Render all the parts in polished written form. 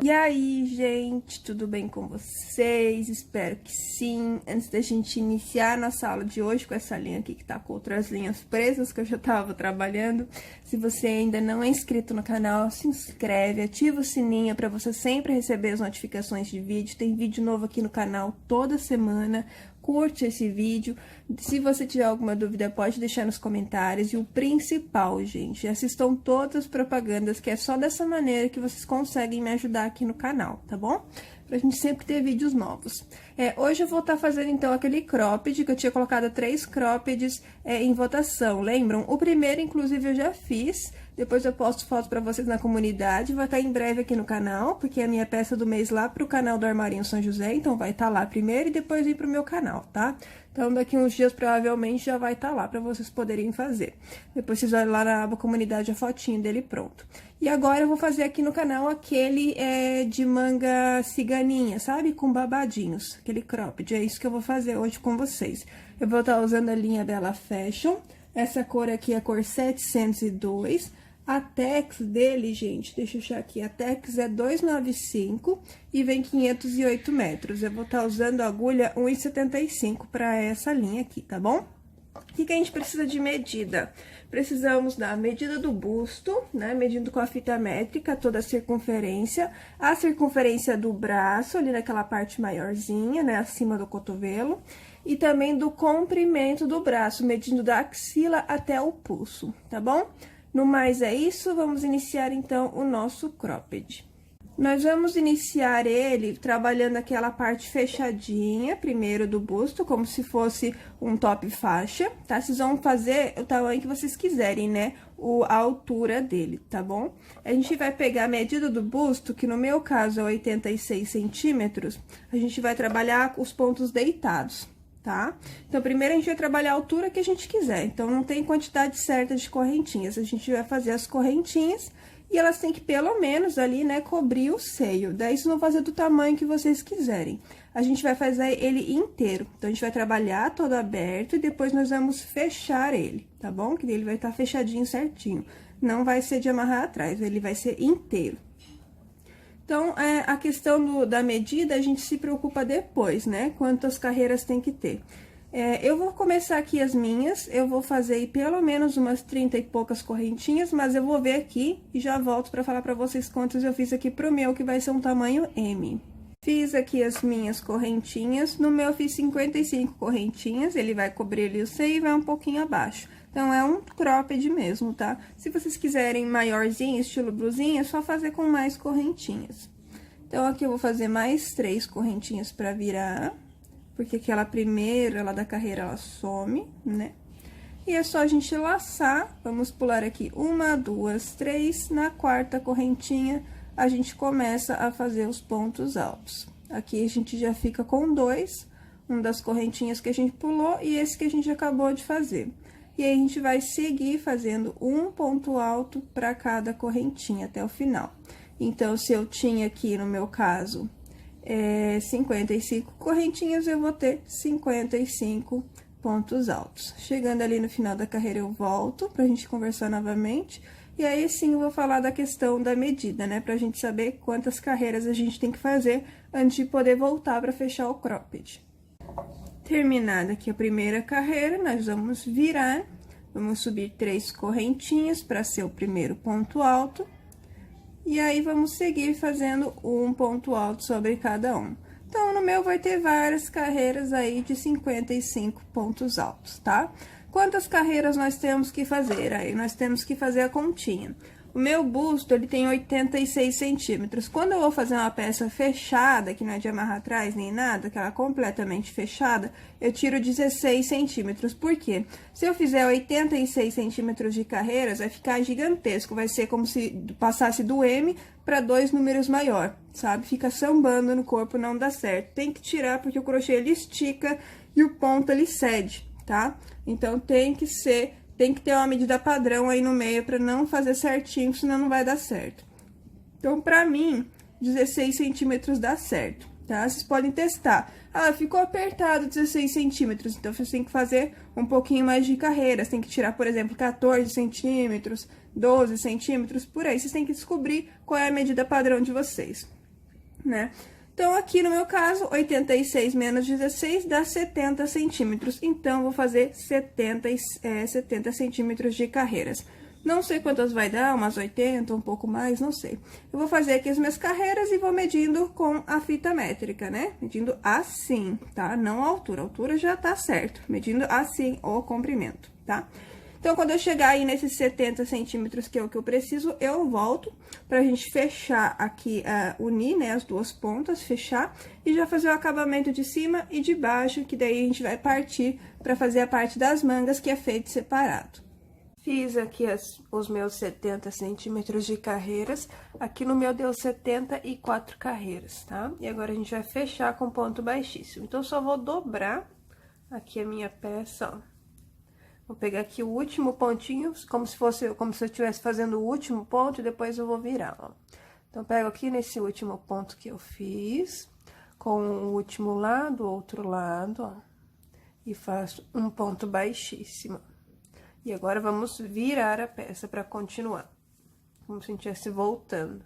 E aí, gente, tudo bem com vocês? Espero que sim. Antes da gente iniciar a nossa aula de hoje com essa linha aqui que tá com outras linhas presas que eu já tava trabalhando, se você ainda não é inscrito no canal, se inscreve, ativa o sininho para você sempre receber as notificações de vídeo. Tem vídeo novo aqui no canal toda semana. Curte esse vídeo. Se você tiver alguma dúvida, pode deixar nos comentários. E o principal, gente, assistam todas as propagandas, que é só dessa maneira que vocês conseguem me ajudar aqui no canal, tá bom? Pra gente sempre ter vídeos novos. Hoje eu vou estar fazendo, então, aquele cropped, que eu tinha colocado 3 croppeds em votação, lembram? O primeiro, inclusive, eu já fiz. Depois eu posto foto pra vocês na comunidade, vai estar em breve aqui no canal, porque é a minha peça do mês lá pro canal do Armarinho São José, então vai estar lá primeiro e depois ir pro meu canal, tá? Então, daqui uns dias, provavelmente, já vai estar lá pra vocês poderem fazer. Depois vocês olham lá na aba comunidade a fotinho dele pronto. E agora eu vou fazer aqui no canal aquele de manga ciganinha, sabe? Com babadinhos, aquele cropped, é isso que eu vou fazer hoje com vocês. Eu vou estar usando a linha Bella Fashion, essa cor aqui é a cor 702, a tex dele, gente, deixa eu achar aqui, a tex é 295 e vem 508 metros. Eu vou estar usando a agulha 1,75 para essa linha aqui, tá bom? O que a gente precisa de medida? Precisamos da medida do busto, né? Medindo com a fita métrica toda a circunferência do braço, ali naquela parte maiorzinha, né? Acima do cotovelo. E também do comprimento do braço, medindo da axila até o pulso, tá bom? No mais é isso, vamos iniciar então o nosso cropped. Nós vamos iniciar ele trabalhando aquela parte fechadinha, primeiro do busto, como se fosse um top faixa, tá? Vocês vão fazer o tamanho que vocês quiserem, né? A altura dele, tá bom? A gente vai pegar a medida do busto, que no meu caso é 86 centímetros, a gente vai trabalhar os pontos deitados, tá? Então, primeiro a gente vai trabalhar a altura que a gente quiser, então não tem quantidade certa de correntinhas, a gente vai fazer as correntinhas e elas têm que pelo menos ali, né, cobrir o seio, daí vocês vão fazer do tamanho que vocês quiserem. A gente vai fazer ele inteiro, então a gente vai trabalhar todo aberto e depois nós vamos fechar ele, tá bom? Que ele vai estar fechadinho certinho, não vai ser de amarrar atrás, ele vai ser inteiro. Então, a questão da medida, a gente se preocupa depois, né? Quantas carreiras tem que ter. Eu vou começar aqui as minhas, eu vou fazer aí pelo menos umas 30 e poucas correntinhas, mas eu vou ver aqui e já volto pra falar pra vocês quantas eu fiz aqui pro meu, que vai ser um tamanho M. Fiz aqui as minhas correntinhas, no meu eu fiz 55 correntinhas, ele vai cobrir ali o seio e vai um pouquinho abaixo. Então, é um cropped mesmo, tá? Se vocês quiserem maiorzinho, estilo blusinha, é só fazer com mais correntinhas. Então, aqui eu vou fazer mais 3 correntinhas pra virar, porque aquela primeira lá da carreira, ela some, né? E é só a gente laçar, vamos pular aqui 1, 2, 3, na 4ª correntinha, a gente começa a fazer os pontos altos. Aqui a gente já fica com 2, um das correntinhas que a gente pulou e esse que a gente acabou de fazer. E aí, a gente vai seguir fazendo um ponto alto para cada correntinha até o final. Então, se eu tinha aqui, no meu caso, 55 correntinhas, eu vou ter 55 pontos altos. Chegando ali no final da carreira, eu volto pra gente conversar novamente. E aí, sim, eu vou falar da questão da medida, né? Pra gente saber quantas carreiras a gente tem que fazer antes de poder voltar pra fechar o cropped. Terminada aqui a primeira carreira, nós vamos virar, vamos subir 3 correntinhas para ser o primeiro ponto alto. E aí, vamos seguir fazendo um ponto alto sobre cada um. Então, no meu vai ter várias carreiras aí de 55 pontos altos, tá? Quantas carreiras nós temos que fazer? Aí, nós temos que fazer a continha. O meu busto, ele tem 86 centímetros. Quando eu vou fazer uma peça fechada, que não é de amarrar atrás nem nada, que ela é completamente fechada, eu tiro 16 centímetros. Por quê? Se eu fizer 86 centímetros de carreiras, vai ficar gigantesco. Vai ser como se passasse do M para 2 números maior, sabe? Fica sambando no corpo, não dá certo. Tem que tirar, porque o crochê, ele estica e o ponto, ele cede, tá? Então, tem que ter uma medida padrão aí no meio para não fazer certinho, senão não vai dar certo. Então, pra mim, 16 centímetros dá certo. tá? Vocês podem testar. Ah, ficou apertado 16 centímetros, então você tem que fazer um pouquinho mais de carreiras. Tem que tirar, por exemplo, 14 centímetros, 12 centímetros, por aí. Vocês têm que descobrir qual é a medida padrão de vocês, né? Então, aqui no meu caso, 86 menos 16 dá 70 centímetros. Então, vou fazer 70 centímetros de carreiras. Não sei quantas vai dar, umas 80, um pouco mais, não sei. Eu vou fazer aqui as minhas carreiras e vou medindo com a fita métrica, né? Medindo assim, tá? Não a altura. A altura já tá certo. Medindo assim o comprimento, tá? Então, quando eu chegar aí nesses 70 centímetros, que é o que eu preciso, eu volto pra gente fechar aqui, unir, né, as duas pontas, fechar, e já fazer o acabamento de cima e de baixo, que daí a gente vai partir pra fazer a parte das mangas, que é feito separado. Fiz aqui os meus 70 centímetros de carreiras, aqui no meu deu 74 carreiras, tá? E agora a gente vai fechar com ponto baixíssimo. Então, eu só vou dobrar aqui a minha peça, ó. Vou pegar aqui o último pontinho, como se eu estivesse fazendo o último ponto, e depois eu vou virar, ó. Então, pego aqui nesse último ponto que eu fiz, com o último lado, o outro lado, ó, e faço um ponto baixíssimo. E agora, vamos virar a peça pra continuar, como se a gente estivesse voltando,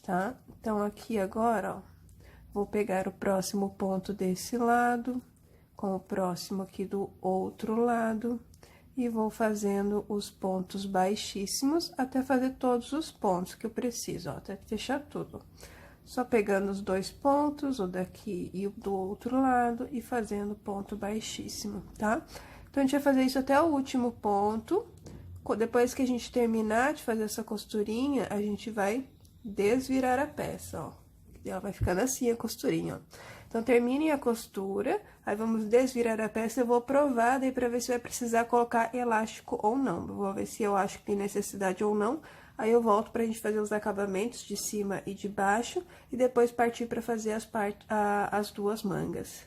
tá? Então, aqui agora, ó, vou pegar o próximo ponto desse lado, com o próximo aqui do outro lado, e vou fazendo os pontos baixíssimos até fazer todos os pontos que eu preciso, ó, até fechar tudo. Só pegando os dois pontos, o daqui e o do outro lado, e fazendo ponto baixíssimo, tá? Então, a gente vai fazer isso até o último ponto. Depois que a gente terminar de fazer essa costurinha, a gente vai desvirar a peça, ó. Ela vai ficando assim, a costurinha, ó. Então, terminem a costura, aí vamos desvirar a peça, eu vou provar daí pra ver se vai precisar colocar elástico ou não. Eu vou ver se eu acho que tem necessidade ou não, aí eu volto pra gente fazer os acabamentos de cima e de baixo, e depois partir pra fazer as duas mangas.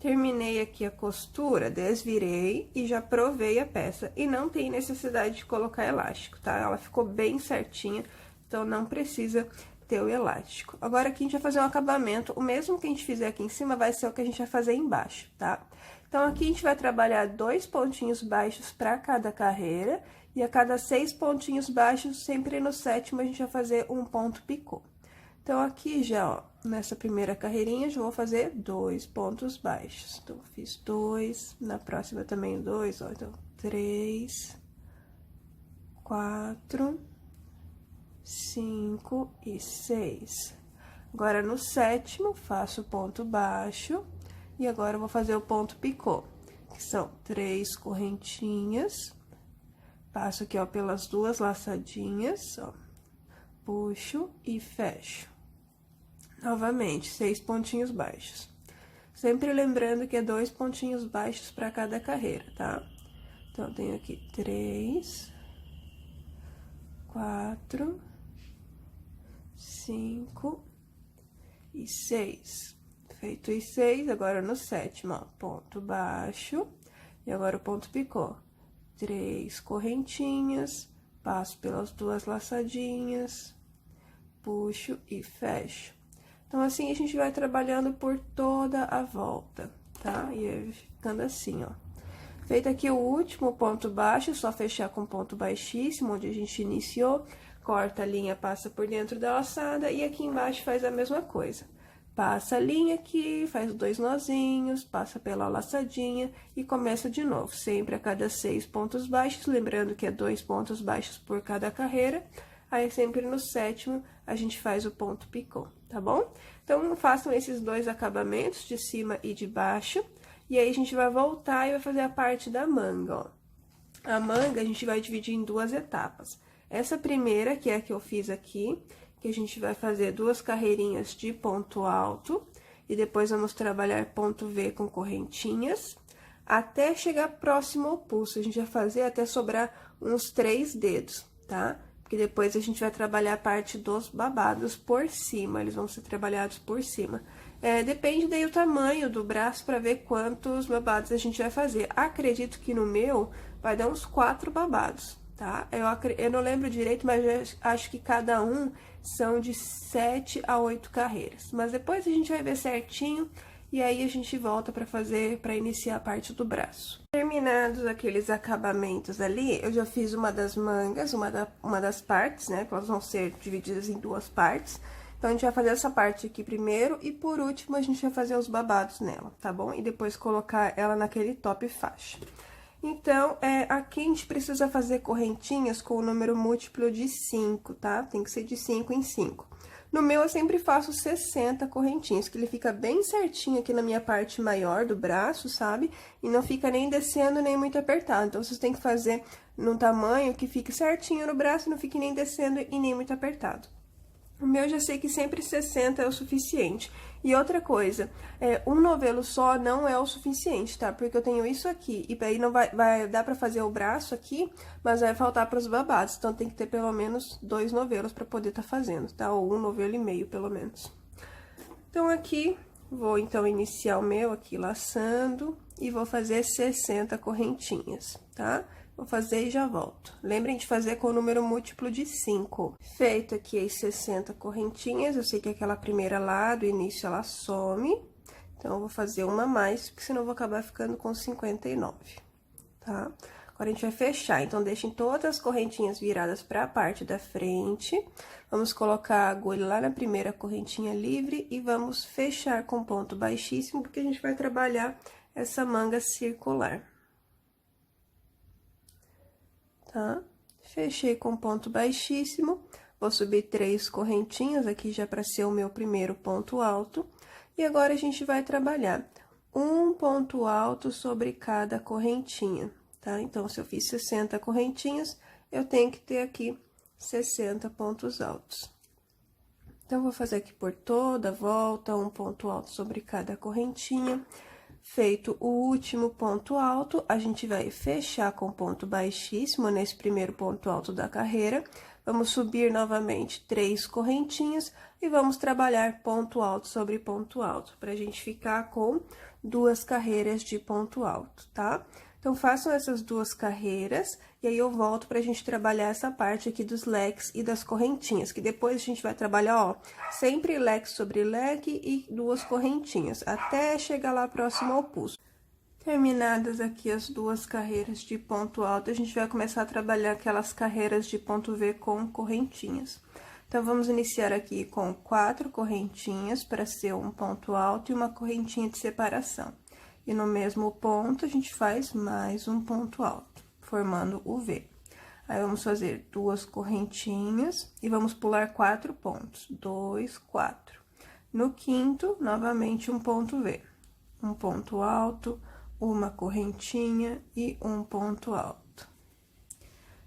Terminei aqui a costura, desvirei e já provei a peça, e não tem necessidade de colocar elástico, tá? Ela ficou bem certinha, então não precisa ter o elástico. Agora, aqui a gente vai fazer um acabamento, o mesmo que a gente fizer aqui em cima vai ser o que a gente vai fazer embaixo, tá? Então, aqui a gente vai trabalhar 2 pontinhos baixos para cada carreira, e a cada 6 pontinhos baixos, sempre no sétimo, a gente vai fazer um ponto picô. Então, aqui já, ó, nessa primeira carreirinha, já vou fazer 2 pontos baixos. Então, fiz 2, na próxima também 2, ó, então, 3, 4... 5 e 6. Agora, no sétimo, faço ponto baixo, e agora eu vou fazer o ponto picô, que são 3 correntinhas, passo aqui, ó, pelas duas laçadinhas, ó, puxo e fecho. Novamente, 6 pontinhos baixos. Sempre lembrando que é 2 pontinhos baixos para cada carreira, tá? Então, eu tenho aqui 3, 4... 5 e 6. Feito os 6, agora no sétimo, ó, ponto baixo, e agora o ponto picô. 3 correntinhas, passo pelas duas laçadinhas, puxo e fecho. Então, assim, a gente vai trabalhando por toda a volta, tá? E aí, ficando assim, ó. Feito aqui o último ponto baixo, só fechar com ponto baixíssimo, onde a gente iniciou. Corta a linha, passa por dentro da laçada, e aqui embaixo faz a mesma coisa. Passa a linha aqui, faz 2 nozinhos, passa pela laçadinha e começa de novo. Sempre a cada 6 pontos baixos, lembrando que é 2 pontos baixos por cada carreira. Aí, sempre no sétimo, a gente faz o ponto picô, tá bom? Então, façam esses 2 acabamentos, de cima e de baixo. E aí, a gente vai voltar e vai fazer a parte da manga, ó. A manga, a gente vai dividir em 2 etapas. Essa primeira, que é a que eu fiz aqui, que a gente vai fazer 2 carreirinhas de ponto alto, e depois vamos trabalhar ponto V com correntinhas, até chegar próximo ao pulso. A gente vai fazer até sobrar uns 3 dedos, tá? Porque depois a gente vai trabalhar a parte dos babados por cima, eles vão ser trabalhados por cima. Depende daí o tamanho do braço para ver quantos babados a gente vai fazer. Acredito que no meu vai dar uns 4 babados, tá? Eu não lembro direito, mas eu acho que cada um são de 7 a 8 carreiras. Mas depois a gente vai ver certinho e aí a gente volta para iniciar a parte do braço. Terminados aqueles acabamentos ali, eu já fiz uma das mangas, uma das partes, né? Que elas vão ser divididas em duas partes. Então, a gente vai fazer essa parte aqui primeiro e, por último, a gente vai fazer os babados nela, tá bom? E depois colocar ela naquele top faixa. Então, aqui a gente precisa fazer correntinhas com o número múltiplo de 5, tá? Tem que ser de 5 em 5. No meu, eu sempre faço 60 correntinhas, que ele fica bem certinho aqui na minha parte maior do braço, sabe? E não fica nem descendo, nem muito apertado. Então, vocês têm que fazer num tamanho que fique certinho no braço, não fique nem descendo e nem muito apertado. O meu, já sei que sempre 60 é o suficiente. E outra coisa, um novelo só não é o suficiente, tá? Porque eu tenho isso aqui, e aí não vai dar pra fazer o braço aqui, mas vai faltar pros babados. Então, tem que ter pelo menos 2 novelos pra poder tá fazendo, tá? Ou 1 novelo e meio, pelo menos. Então, aqui, vou, então, iniciar o meu aqui laçando, e vou fazer 60 correntinhas, tá? Vou fazer e já volto. Lembrem de fazer com o número múltiplo de 5. Feito aqui as 60 correntinhas, eu sei que aquela primeira lá do início ela some. Então, eu vou fazer uma a mais, porque senão eu vou acabar ficando com 59, tá? Agora, a gente vai fechar. Então, deixem todas as correntinhas viradas para a parte da frente. Vamos colocar a agulha lá na primeira correntinha livre e vamos fechar com ponto baixíssimo, porque a gente vai trabalhar essa manga circular. Tá? Fechei com ponto baixíssimo, vou subir 3 correntinhas aqui já para ser o meu primeiro ponto alto. E agora, a gente vai trabalhar um ponto alto sobre cada correntinha, tá? Então, se eu fiz 60 correntinhas, eu tenho que ter aqui 60 pontos altos. Então, vou fazer aqui por toda a volta, um ponto alto sobre cada correntinha. Feito o último ponto alto, a gente vai fechar com ponto baixíssimo nesse primeiro ponto alto da carreira. Vamos subir novamente 3 correntinhas e vamos trabalhar ponto alto sobre ponto alto, pra gente ficar com 2 carreiras de ponto alto, tá? Então, façam essas 2 carreiras, e aí eu volto pra gente trabalhar essa parte aqui dos leques e das correntinhas, que depois a gente vai trabalhar, ó, sempre leque sobre leque e 2 correntinhas, até chegar lá próximo ao pulso. Terminadas aqui as 2 carreiras de ponto alto, a gente vai começar a trabalhar aquelas carreiras de ponto V com correntinhas. Então, vamos iniciar aqui com 4 correntinhas para ser um ponto alto e uma correntinha de separação. E no mesmo ponto, a gente faz mais um ponto alto, formando o V. Aí, vamos fazer 2 correntinhas e vamos pular 4 pontos. 2, 4. No quinto, novamente, um ponto V. Um ponto alto, uma correntinha e um ponto alto.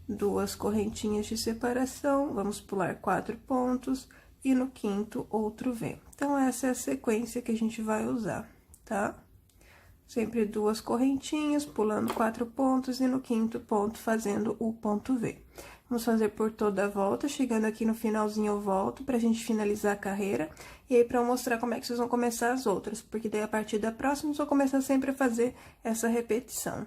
2 correntinhas de separação, vamos pular 4 pontos e no quinto, outro V. Então, essa é a sequência que a gente vai usar, tá? Sempre 2 correntinhas, pulando 4 pontos e no quinto ponto fazendo o ponto V. Vamos fazer por toda a volta, chegando aqui no finalzinho eu volto pra gente finalizar a carreira. E aí, pra eu mostrar como é que vocês vão começar as outras, porque daí a partir da próxima eu vou começar sempre a fazer essa repetição.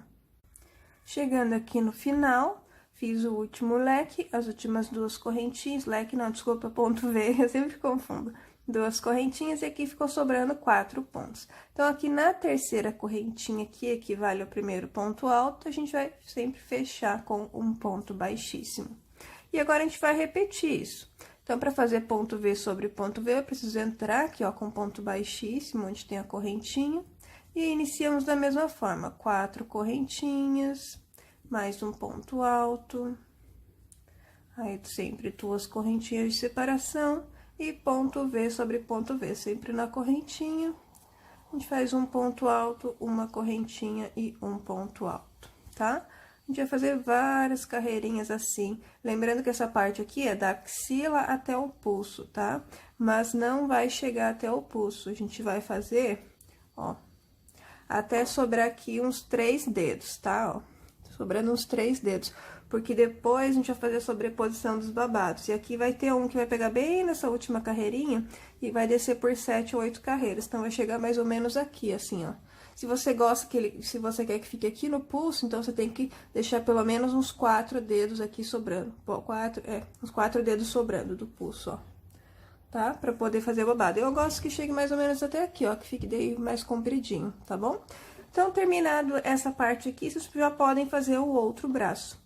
Chegando aqui no final, fiz o último leque, as últimas 2 correntinhas, leque não, desculpa, ponto V, eu sempre confundo. 2 correntinhas e aqui ficou sobrando 4 pontos. Então, aqui na terceira correntinha, que equivale ao primeiro ponto alto, a gente vai sempre fechar com um ponto baixíssimo. E agora, a gente vai repetir isso. Então, para fazer ponto V sobre ponto V, eu preciso entrar aqui, ó, com ponto baixíssimo, onde tem a correntinha. E iniciamos da mesma forma, 4 correntinhas, mais um ponto alto. Aí, sempre 2 correntinhas de separação. E ponto V sobre ponto V, sempre na correntinha. A gente faz um ponto alto, uma correntinha e um ponto alto, tá? A gente vai fazer várias carreirinhas assim. Lembrando que essa parte aqui é da axila até o pulso, tá? Mas não vai chegar até o pulso. A gente vai fazer, ó, até sobrar aqui uns 3 dedos, tá? Ó, sobrando uns 3 dedos. Porque depois a gente vai fazer a sobreposição dos babados. E aqui vai ter um que vai pegar bem nessa última carreirinha e vai descer por 7 ou 8 carreiras. Então, vai chegar mais ou menos aqui, assim, ó. Se você gosta se você quer que fique aqui no pulso, então você tem que deixar pelo menos uns 4 dedos aqui sobrando. Uns 4 dedos sobrando do pulso, ó. Tá? Pra poder fazer babado. Eu gosto que chegue mais ou menos até aqui, ó, que fique daí mais compridinho, tá bom? Então, terminado essa parte aqui, vocês já podem fazer o outro braço,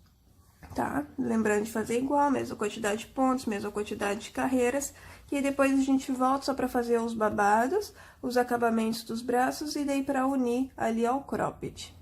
tá? Lembrando de fazer igual, mesma quantidade de pontos, mesma quantidade de carreiras, e depois a gente volta só pra fazer os babados, os acabamentos dos braços, e daí pra unir ali ao cropped.